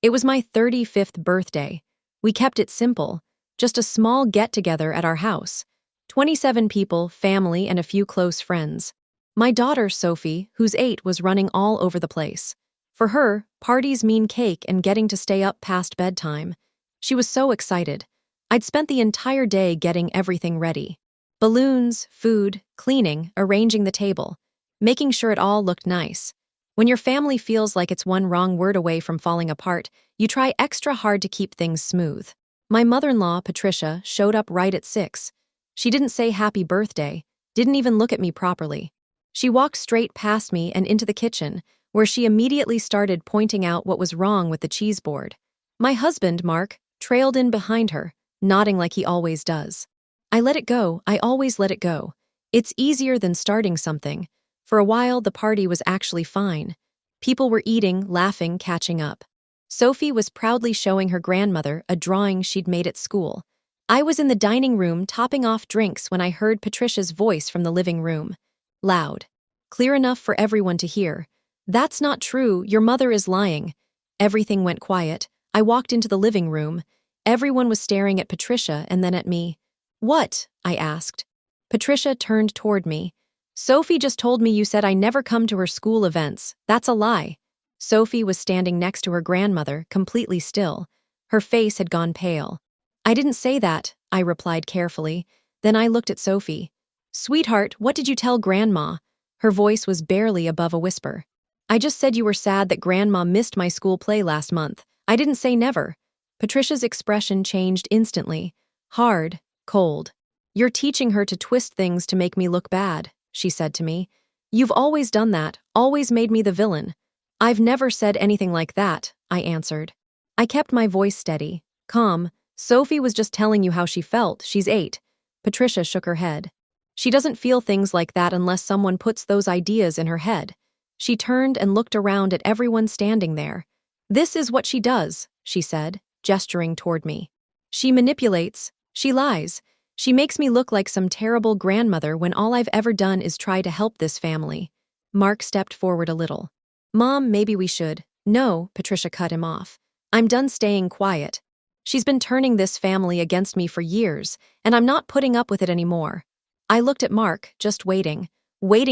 It was my 35th birthday. We kept it simple, just a small get-together at our house. 27 people, family, and a few close friends. My daughter, Sophie, who's 8, was running all over the place. For her, parties mean cake and getting to stay up past bedtime. She was so excited. I'd spent the entire day getting everything ready. Balloons, food, cleaning, arranging the table, making sure it all looked nice. When your family feels like it's one wrong word away from falling apart, you try extra hard to keep things smooth. My mother-in-law, Patricia, showed up right at 6. She didn't say happy birthday, didn't even look at me properly. She walked straight past me and into the kitchen, where she immediately started pointing out what was wrong with the cheese board. My husband, Mark, trailed in behind her, nodding like he always does. I let it go, I always let it go. It's easier than starting something. For a while, the party was actually fine. People were eating, laughing, catching up. Sophie was proudly showing her grandmother a drawing she'd made at school. I was in the dining room topping off drinks when I heard Patricia's voice from the living room. Loud. Clear enough for everyone to hear. "That's not true, your mother is lying." Everything went quiet. I walked into the living room. Everyone was staring at Patricia and then at me. "What?" I asked. Patricia turned toward me. "Sophie just told me you said I never come to her school events. That's a lie." Sophie was standing next to her grandmother, completely still. Her face had gone pale. "I didn't say that," I replied carefully. Then I looked at Sophie. "Sweetheart, what did you tell Grandma?" Her voice was barely above a whisper. "I just said you were sad that Grandma missed my school play last month. I didn't say never." Patricia's expression changed instantly. Hard, cold. "You're teaching her to twist things to make me look bad," she said to me. "You've always done that, always made me the villain." "I've never said anything like that," I answered. I kept my voice steady, calm. "Sophie was just telling you how she felt. She's 8. Patricia shook her head. "She doesn't feel things like that unless someone puts those ideas in her head." She turned and looked around at everyone standing there. "This is what she does," she said, gesturing toward me. "She manipulates. She lies. She makes me look like some terrible grandmother when all I've ever done is try to help this family." Mark stepped forward a little. "Mom, maybe we should." "No," Patricia cut him off. "I'm done staying quiet. She's been turning this family against me for years, and I'm not putting up with it anymore." I looked at Mark, just waiting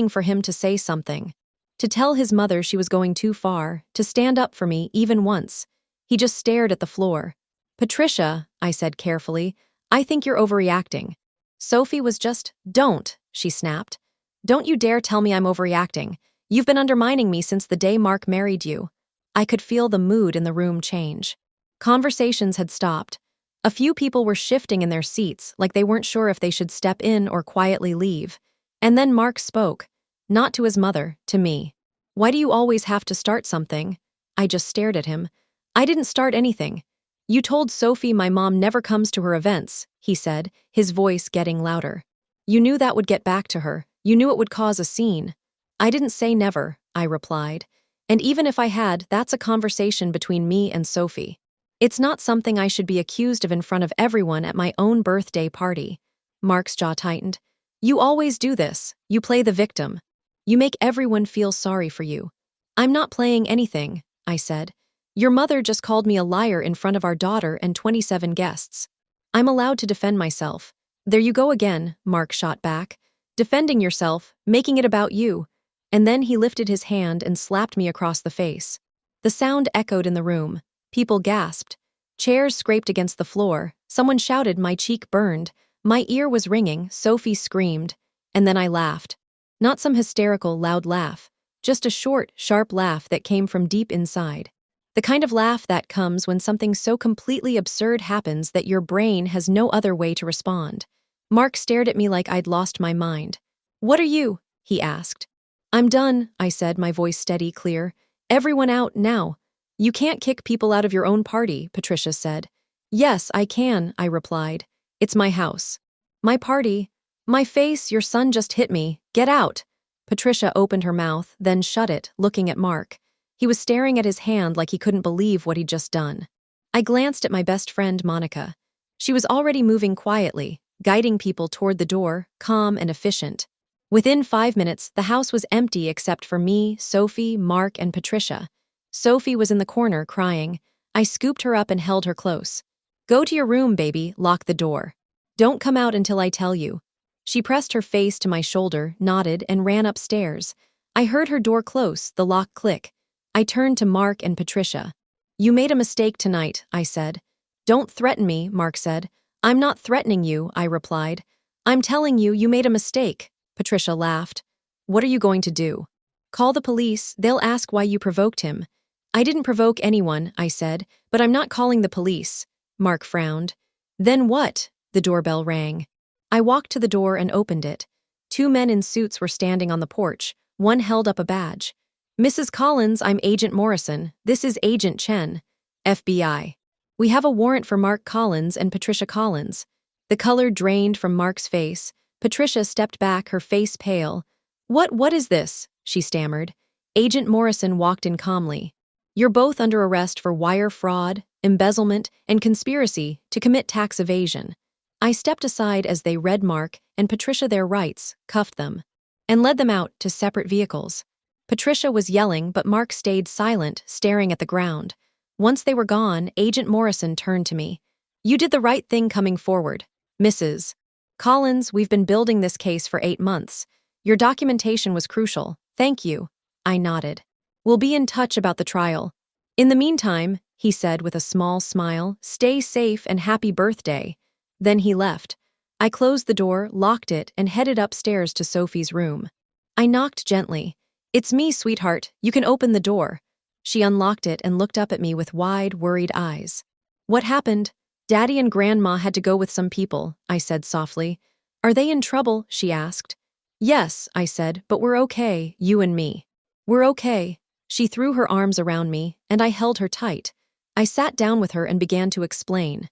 for him to say something. To tell his mother she was going too far, to stand up for me even once. He just stared at the floor. "Patricia," I said carefully, "I think you're overreacting." Sophie was just, "Don't," she snapped. "Don't you dare tell me I'm overreacting. You've been undermining me since the day Mark married you." I could feel the mood in the room change. Conversations had stopped. A few people were shifting in their seats, like they weren't sure if they should step in or quietly leave. And then Mark spoke. Not to his mother, to me. "Why do you always have to start something?" I just stared at him. "I didn't start anything." "You told Sophie my mom never comes to her events," he said, his voice getting louder. "You knew that would get back to her. You knew it would cause a scene." "I didn't say never," I replied. "And even if I had, that's a conversation between me and Sophie. It's not something I should be accused of in front of everyone at my own birthday party." Mark's jaw tightened. "You always do this. You play the victim. You make everyone feel sorry for you." "I'm not playing anything," I said. "Your mother just called me a liar in front of our daughter and 27 guests. I'm allowed to defend myself." "There you go again," Mark shot back. "Defending yourself, making it about you." And then he lifted his hand and slapped me across the face. The sound echoed in the room. People gasped. Chairs scraped against the floor. Someone shouted, my cheek burned. My ear was ringing, Sophie screamed. And then I laughed. Not some hysterical, loud laugh. Just a short, sharp laugh that came from deep inside. The kind of laugh that comes when something so completely absurd happens that your brain has no other way to respond. Mark stared at me like I'd lost my mind. "What are you?" he asked. "I'm done," I said, my voice steady, clear. "Everyone out, now." "You can't kick people out of your own party," Patricia said. "Yes, I can," I replied. "It's my house." "My party." "My face, your son just hit me. Get out." Patricia opened her mouth, then shut it, looking at Mark. He was staring at his hand like he couldn't believe what he'd just done. I glanced at my best friend, Monica. She was already moving quietly, guiding people toward the door, calm and efficient. Within 5 minutes, the house was empty except for me, Sophie, Mark, and Patricia. Sophie was in the corner, crying. I scooped her up and held her close. Go to your room, baby, lock the door. Don't come out until I tell you. She pressed her face to my shoulder, nodded, and ran upstairs. I heard her door close, the lock click. I turned to Mark and Patricia. You made a mistake tonight, I said. Don't threaten me, Mark said. I'm not threatening you, I replied. I'm telling you, you made a mistake. Patricia laughed. What are you going to do? Call the police, they'll ask why you provoked him. I didn't provoke anyone, I said, but I'm not calling the police. Mark frowned. Then what? The doorbell rang. I walked to the door and opened it. 2 men in suits were standing on the porch. One held up a badge. Mrs. Collins, I'm Agent Morrison. This is Agent Chen. FBI. We have a warrant for Mark Collins and Patricia Collins. The color drained from Mark's face. Patricia stepped back, her face pale. What is this? She stammered. Agent Morrison walked in calmly. You're both under arrest for wire fraud, embezzlement, and conspiracy to commit tax evasion. I stepped aside as they read Mark and Patricia their rights, cuffed them, and led them out to separate vehicles. Patricia was yelling, but Mark stayed silent, staring at the ground. Once they were gone, Agent Morrison turned to me. You did the right thing coming forward. Mrs. Collins, we've been building this case for 8 months. Your documentation was crucial. Thank you. I nodded. We'll be in touch about the trial. In the meantime, he said with a small smile, stay safe and happy birthday. Then he left. I closed the door, locked it, and headed upstairs to Sophie's room. I knocked gently. It's me, sweetheart. You can open the door. She unlocked it and looked up at me with wide, worried eyes. What happened? Daddy and Grandma had to go with some people, I said softly. Are they in trouble? She asked. Yes, I said, but we're okay, you and me. We're okay. She threw her arms around me, and I held her tight. I sat down with her and began to explain.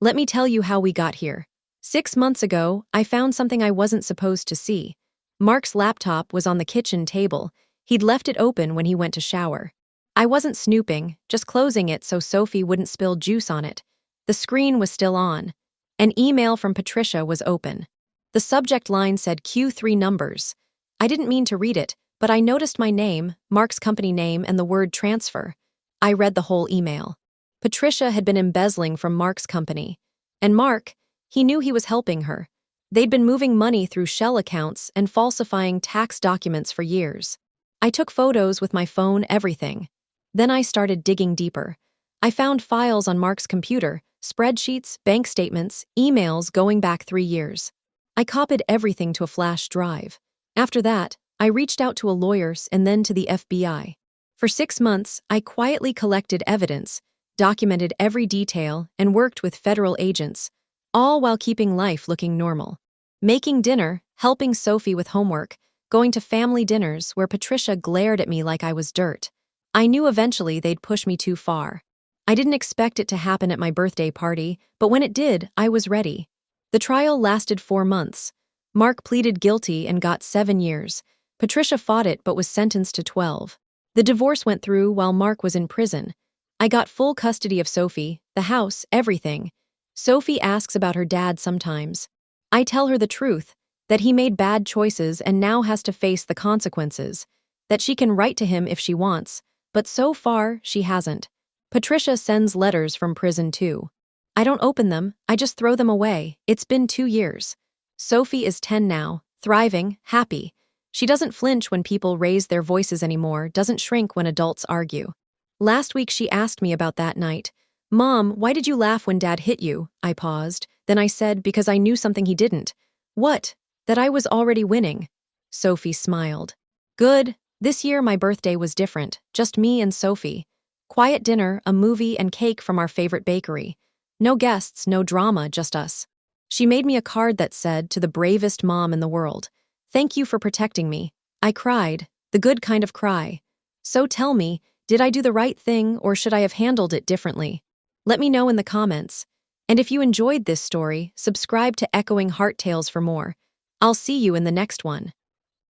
Let me tell you how we got here. 6 months ago, I found something I wasn't supposed to see. Mark's laptop was on the kitchen table. He'd left it open when he went to shower. I wasn't snooping, just closing it so Sophie wouldn't spill juice on it. The screen was still on. An email from Patricia was open. The subject line said Q3 numbers. I didn't mean to read it, but I noticed my name, Mark's company name, and the word transfer. I read the whole email. Patricia had been embezzling from Mark's company. And Mark, he knew he was helping her. They'd been moving money through shell accounts and falsifying tax documents for years. I took photos with my phone, everything. Then I started digging deeper. I found files on Mark's computer, spreadsheets, bank statements, emails going back 3 years. I copied everything to a flash drive. After that, I reached out to a lawyer and then to the FBI. For 6 months, I quietly collected evidence, documented every detail, and worked with federal agents, all while keeping life looking normal. Making dinner, helping Sophie with homework, going to family dinners where Patricia glared at me like I was dirt. I knew eventually they'd push me too far. I didn't expect it to happen at my birthday party, but when it did, I was ready. The trial lasted 4 months. Mark pleaded guilty and got 7 years. Patricia fought it but was sentenced to 12. The divorce went through while Mark was in prison. I got full custody of Sophie, the house, everything. Sophie asks about her dad sometimes. I tell her the truth, that he made bad choices and now has to face the consequences, that she can write to him if she wants, but so far, she hasn't. Patricia sends letters from prison too. I don't open them, I just throw them away. It's been 2 years. Sophie is 10 now, thriving, happy. She doesn't flinch when people raise their voices anymore, doesn't shrink when adults argue. Last week she asked me about that night. Mom, why did you laugh when Dad hit you? I paused. Then I said, because I knew something he didn't. What? That I was already winning. Sophie smiled. Good. This year my birthday was different, just me and Sophie. Quiet dinner, a movie, and cake from our favorite bakery. No guests, no drama, just us. She made me a card that said, to the bravest mom in the world. Thank you for protecting me. I cried, the good kind of cry. So tell me, did I do the right thing or should I have handled it differently? Let me know in the comments. And if you enjoyed this story, subscribe to Echoing Heart Tales for more. I'll see you in the next one.